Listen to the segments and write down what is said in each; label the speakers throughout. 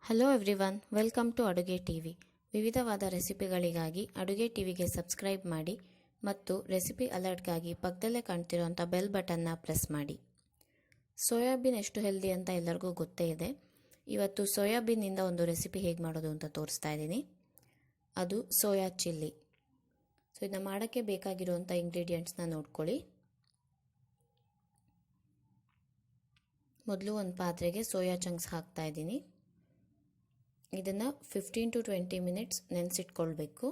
Speaker 1: Hello everyone, welcome to ಅಡುಗೆ TV. ವಿವಿಧವಾದ ರೆಸಿಪಿಗಳಿಗಾಗಿ ಅಡುಗೆ ಟಿವಿಗೆ ಸಬ್ಸ್ಕ್ರೈಬ್ ಮಾಡಿ ಮತ್ತು ರೆಸಿಪಿ ಅಲರ್ಟ್ಗಾಗಿ ಪಕ್ಕದಲ್ಲೇ ಕಾಣ್ತಿರೋಂಥ ಬೆಲ್ ಬಟನ್ನ ಪ್ರೆಸ್ ಮಾಡಿ. ಸೋಯಾಬೀನ್ ಎಷ್ಟು ಹೆಲ್ದಿ ಅಂತ ಎಲ್ಲರಿಗೂ ಗೊತ್ತೇ ಇದೆ. ಇವತ್ತು ಸೋಯಾಬೀನಿಂದ ಒಂದು ರೆಸಿಪಿ ಹೇಗೆ ಮಾಡೋದು ಅಂತ ತೋರಿಸ್ತಾ ಇದ್ದೀನಿ. ಅದು ಸೋಯಾ ಚಿಲ್ಲಿ. ಸೊ ಇದನ್ನ ಮಾಡೋಕ್ಕೆ ಬೇಕಾಗಿರುವಂಥ ಇಂಗ್ರೀಡಿಯೆಂಟ್ಸ್ನ ನೋಡ್ಕೊಳ್ಳಿ. ಮೊದಲು ಒಂದು ಪಾತ್ರೆಗೆ ಸೋಯಾ ಚಂಕ್ಸ್ ಹಾಕ್ತಾ ಇದ್ದೀನಿ. ಇದನ್ನು 15 to 20 ಮಿನಿಟ್ಸ್ ನೆನೆಸಿಟ್ಕೊಳ್ಬೇಕು.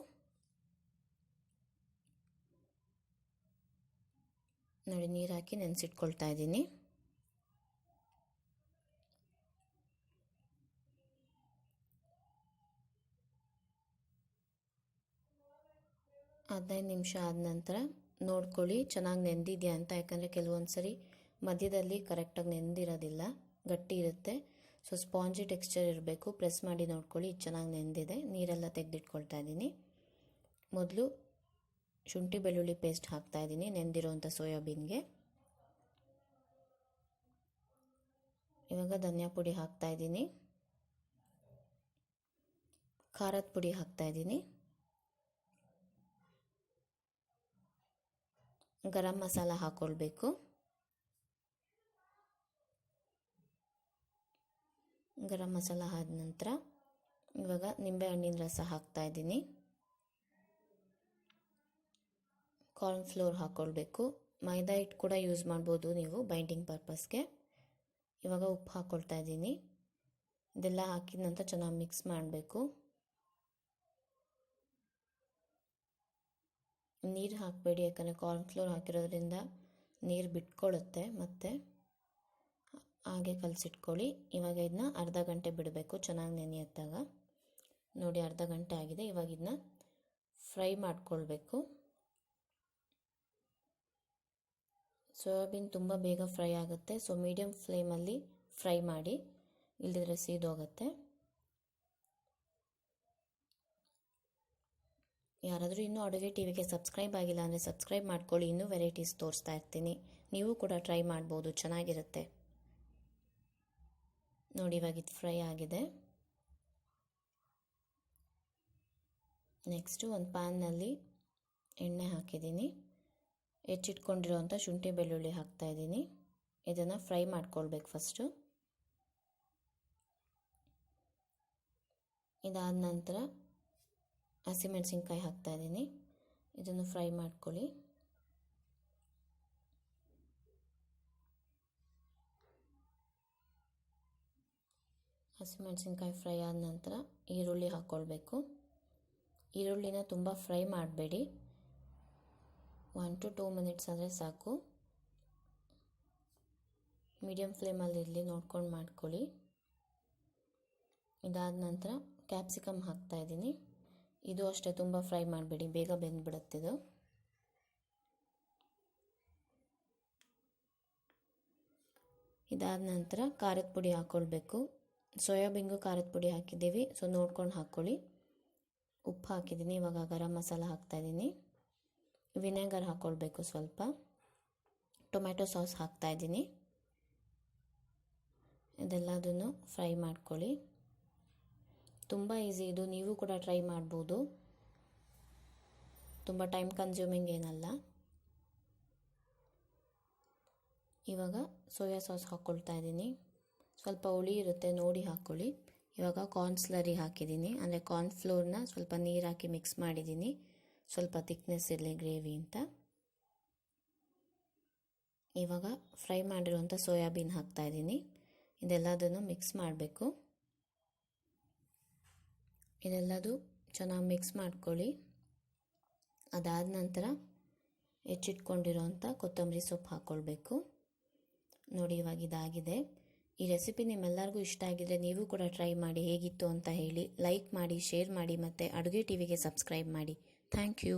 Speaker 1: ನೋಡಿ, ನೀರು ಹಾಕಿ ನೆನೆಸಿಟ್ಕೊಳ್ತಾ ಇದ್ದೀನಿ. ಹದಿನೈದು ನಿಮಿಷ ಆದ ನಂತರ ನೋಡ್ಕೊಳ್ಳಿ ಚೆನ್ನಾಗಿ ನೆಂದಿದೆಯಾ ಅಂತ. ಯಾಕಂದರೆ ಕೆಲವೊಂದು ಸರಿ ಮಧ್ಯದಲ್ಲಿ ಕರೆಕ್ಟಾಗಿ ನೆಂದಿರೋದಿಲ್ಲ, ಗಟ್ಟಿ ಇರುತ್ತೆ. ಸೊ ಸ್ಪಾಂಜಿ ಟೆಕ್ಸ್ಚರ್ ಇರಬೇಕು. ಪ್ರೆಸ್ ಮಾಡಿ ನೋಡ್ಕೊಳ್ಳಿ, ಇದು ಚೆನ್ನಾಗಿ ನೆಂದಿದೆ. ನೀರೆಲ್ಲ ತೆಗೆದಿಟ್ಕೊಳ್ತಾ ಇದ್ದೀನಿ. ಮೊದಲು ಶುಂಠಿ ಬೆಳ್ಳುಳ್ಳಿ ಪೇಸ್ಟ್ ಹಾಕ್ತಾ ಇದ್ದೀನಿ ನೆಂದಿರೋವಂಥ ಸೋಯಾಬೀನ್ಗೆ. ಇವಾಗ ಧನಿಯಾ ಪುಡಿ ಹಾಕ್ತಾ ಇದ್ದೀನಿ, ಖಾರದ ಪುಡಿ ಹಾಕ್ತಾ ಇದ್ದೀನಿ, ಗರಂ ಮಸಾಲ ಹಾಕ್ಕೊಳ್ಬೇಕು. ಗರಂ ಮಸಾಲ ಆದ ನಂತರ ಇವಾಗ ನಿಂಬೆಹಣ್ಣಿನ ರಸ ಹಾಕ್ತಾ ಇದ್ದೀನಿ. ಕಾರ್ನ್ ಫ್ಲೋರ್ ಹಾಕ್ಕೊಳ್ಬೇಕು. ಮೈದಾ ಹಿಟ್ಟು ಕೂಡ ಯೂಸ್ ಮಾಡ್ಬೋದು ನೀವು ಬೈಂಡಿಂಗ್ ಪರ್ಪಸ್ಗೆ. ಇವಾಗ ಉಪ್ಪು ಹಾಕ್ಕೊಳ್ತಾ ಇದ್ದೀನಿ. ಇದೆಲ್ಲ ಹಾಕಿದ ನಂತರ ಚೆನ್ನಾಗಿ ಮಿಕ್ಸ್ ಮಾಡಬೇಕು. ನೀರು ಹಾಕಬೇಡಿ, ಯಾಕಂದರೆ ಕಾರ್ನ್ ಫ್ಲೋರ್ ಹಾಕಿರೋದ್ರಿಂದ ನೀರು ಬಿಟ್ಕೊಳ್ಳುತ್ತೆ. ಮತ್ತು ಹಾಗೆ ಕಲಸಿಟ್ಕೊಳ್ಳಿ. ಇವಾಗ ಇದನ್ನ ಅರ್ಧ ಗಂಟೆ ಬಿಡಬೇಕು ಚೆನ್ನಾಗಿ ನೆನೆಯುತ್ತಾಗ. ನೋಡಿ, ಅರ್ಧ ಗಂಟೆ ಆಗಿದೆ. ಇವಾಗ ಇದನ್ನ ಫ್ರೈ ಮಾಡ್ಕೊಳ್ಬೇಕು. ಸೋಯಾಬೀನ್ ತುಂಬ ಬೇಗ ಫ್ರೈ ಆಗುತ್ತೆ. ಸೊ ಮೀಡಿಯಮ್ ಫ್ಲೇಮಲ್ಲಿ ಫ್ರೈ ಮಾಡಿ, ಇಲ್ಲದಿದ್ರೆ ಸೀದೋಗುತ್ತೆ. ಯಾರಾದರೂ ಇನ್ನೂ ಅಡುಗೆ ಟಿವಿಗೆ ಸಬ್ಸ್ಕ್ರೈಬ್ ಆಗಿಲ್ಲ ಅಂದರೆ ಸಬ್ಸ್ಕ್ರೈಬ್ ಮಾಡ್ಕೊಳ್ಳಿ. ಇನ್ನೂ ವೆರೈಟೀಸ್ ತೋರಿಸ್ತಾ ಇರ್ತೀನಿ, ನೀವು ಕೂಡ ಟ್ರೈ ಮಾಡ್ಬೋದು, ಚೆನ್ನಾಗಿರುತ್ತೆ. ನೋಡಿ, ಇವಾಗ ಇದು ಫ್ರೈ ಆಗಿದೆ. ನೆಕ್ಸ್ಟು ಒಂದು ಪ್ಯಾನ್ನಲ್ಲಿ ಎಣ್ಣೆ ಹಾಕಿದ್ದೀನಿ. ಹೆಚ್ಚಿಟ್ಕೊಂಡಿರೋಂಥ ಶುಂಠಿ ಬೆಳ್ಳುಳ್ಳಿ ಹಾಕ್ತಾ ಇದ್ದೀನಿ. ಇದನ್ನು ಫ್ರೈ ಮಾಡ್ಕೊಳ್ಬೇಕು ಫಸ್ಟು. ಇದಾದ ನಂತರ ಹಸಿಮೆಣಸಿನ್ಕಾಯಿ ಹಾಕ್ತಾ ಇದ್ದೀನಿ. ಇದನ್ನು ಫ್ರೈ ಮಾಡ್ಕೊಳ್ಳಿ. ಹಸಿಮೆಣಸಿನ್ಕಾಯಿ ಫ್ರೈ ಆದ ನಂತರ ಈರುಳ್ಳಿ ಹಾಕ್ಕೊಳ್ಬೇಕು. ಈರುಳ್ಳಿನ ತುಂಬ ಫ್ರೈ ಮಾಡಬೇಡಿ, 1 to 2 ಮಿನಿಟ್ಸ್ ಆದರೆ ಸಾಕು. ಮೀಡಿಯಮ್ ಫ್ಲೇಮಲ್ಲಿ ಇರಲಿ, ನೋಡ್ಕೊಂಡು ಮಾಡ್ಕೊಳ್ಳಿ. ಇದಾದ ನಂತರ ಕ್ಯಾಪ್ಸಿಕಮ್ ಹಾಕ್ತಾ ಇದ್ದೀನಿ. ಇದು ಅಷ್ಟೇ, ತುಂಬ ಫ್ರೈ ಮಾಡಬೇಡಿ, ಬೇಗ ಬೆಂದ್ಬಿಡುತ್ತಿದ್ದು. ಇದಾದ ನಂತರ ಖಾರದ ಪುಡಿ ಹಾಕ್ಕೊಳ್ಬೇಕು. ಸೋಯಾಬೀನ್ಗೂ ಖಾರದ ಪುಡಿ ಹಾಕಿದ್ದೀವಿ, ಸೊ ನೋಡ್ಕೊಂಡು ಹಾಕ್ಕೊಳ್ಳಿ. ಉಪ್ಪು ಹಾಕಿದ್ದೀನಿ. ಇವಾಗ ಗರಂ ಮಸಾಲ ಹಾಕ್ತಾಯಿದ್ದೀನಿ. ವಿನೆಗರ್ ಹಾಕ್ಕೊಳ್ಬೇಕು ಸ್ವಲ್ಪ. ಟೊಮೆಟೊ ಸಾಸ್ ಹಾಕ್ತಾಯಿದ್ದೀನಿ. ಇದೆಲ್ಲದನ್ನು ಫ್ರೈ ಮಾಡ್ಕೊಳ್ಳಿ. ತುಂಬ ಈಸಿ ಇದು, ನೀವು ಕೂಡ ಟ್ರೈ ಮಾಡ್ಬೋದು. ತುಂಬ ಟೈಮ್ ಕನ್ಸ್ಯೂಮಿಂಗ್ ಏನಲ್ಲ. ಇವಾಗ ಸೋಯಾ ಸಾಸ್ ಹಾಕ್ಕೊಳ್ತಾ ಇದ್ದೀನಿ. ಸ್ವಲ್ಪ ಹುಳಿ ಇರುತ್ತೆ, ನೋಡಿ ಹಾಕ್ಕೊಳ್ಳಿ. ಇವಾಗ ಕಾರ್ನ್ ಸ್ಲರಿ ಹಾಕಿದ್ದೀನಿ, ಅಂದರೆ ಕಾರ್ನ್ ಫ್ಲೋರ್ನ ಸ್ವಲ್ಪ ನೀರು ಹಾಕಿ ಮಿಕ್ಸ್ ಮಾಡಿದ್ದೀನಿ, ಸ್ವಲ್ಪ ಥಿಕ್ನೆಸ್ ಇರಲಿ ಗ್ರೇವಿ ಅಂತ. ಇವಾಗ ಫ್ರೈ ಮಾಡಿರುವಂಥ ಸೋಯಾಬೀನ್ ಹಾಕ್ತಾಯಿದ್ದೀನಿ. ಇದೆಲ್ಲದನ್ನು ಮಿಕ್ಸ್ ಮಾಡಬೇಕು. ಇದೆಲ್ಲದು ಚೆನ್ನಾಗಿ ಮಿಕ್ಸ್ ಮಾಡ್ಕೊಳ್ಳಿ. ಅದಾದ ನಂತರ ಹೆಚ್ಚಿಟ್ಕೊಂಡಿರೋಂಥ ಕೊತ್ತಂಬರಿ ಸೊಪ್ಪು ಹಾಕ್ಕೊಳ್ಬೇಕು. ನೋಡಿ, ಇವಾಗ ಇದಾಗಿದೆ. ಈ ರೆಸಿಪಿ ನಿಮ್ಮೆಲ್ಲರಿಗೂ ಇಷ್ಟ ಆಗಿದ್ರೆ ನೀವು ಕೂಡ ಟ್ರೈ ಮಾಡಿ, ಹೇಗಿತ್ತು ಅಂತ ಹೇಳಿ. ಲೈಕ್ ಮಾಡಿ, ಶೇರ್ ಮಾಡಿ ಮತ್ತು ಅಡುಗೆ ಟಿವಿಗೆ ಸಬ್ಸ್ಕ್ರೈಬ್ ಮಾಡಿ. Thank you.